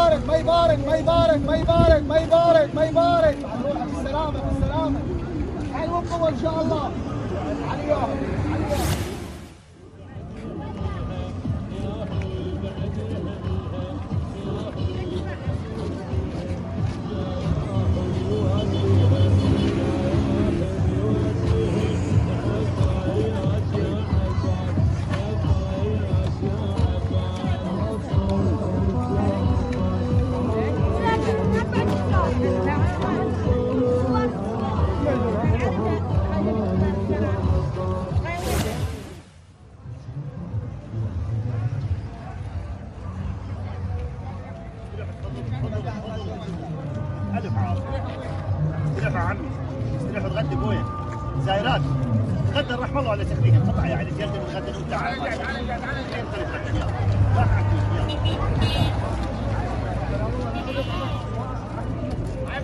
يبارك ما يبارك ما يبارك ما يبارك ما يبارك ما يبارك. بالسلامة بالسلامة. حي وقوة إن شاء الله. عليهم عليهم. استريحوا عمي، استريحوا تغدوا ابويا. زايرات تغدى رحم الله على تكريم، قطع يعني تقدم الغدا وانت عارف. تعال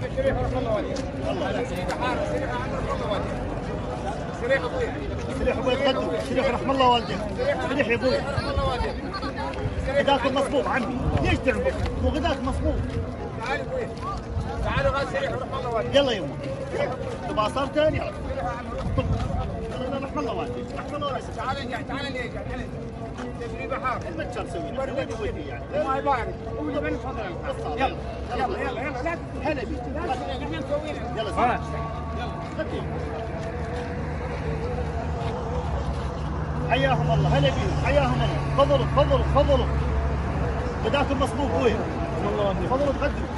استريحوا رحم الله والديك. استريحوا ابويا. استريحوا ابويا تغدوا، استريحوا رحم الله والديك. استريح يا ابويا. غداك مصبوب عمي، ليش تعبوا؟ هو غداك مصبوب. تعال ابويا. تعالوا غاد استريحوا رحم الله والديك. يلا يمه. تبغى صار ثاني؟ رحم الله والديك، رحم الله والديك. تعال نرجع تعال نرجع تعال. تدريبه حار. المتشر سوي لك، وين ودي يعني؟ ما يبارك. قول بن فضلك. يلا يلا يلا يلا لا هلا بيك. احنا مسوينا. يلا خلاص. حياهم الله، هلا بيهم، حياهم الله. تفضلوا تفضلوا تفضلوا. غداكم مصبوب ابويا. تفضلوا تغدوا.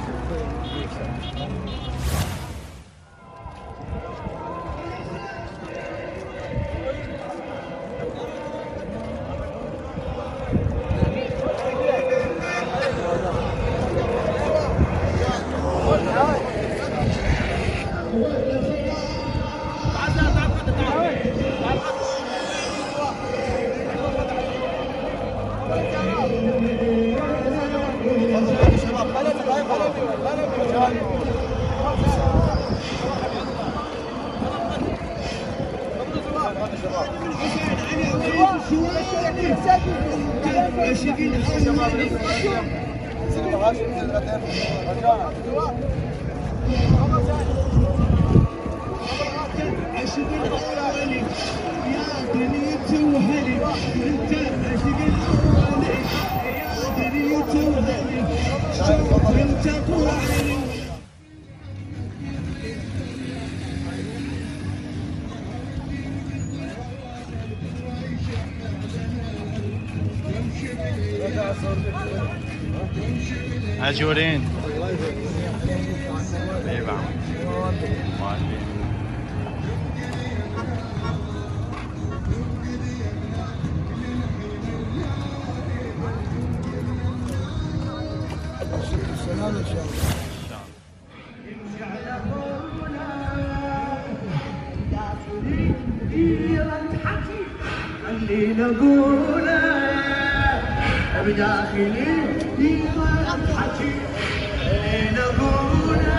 أجورين بيبع سلام ان شاء الله. اللي نقوله بداخلي حكي اللي نقوله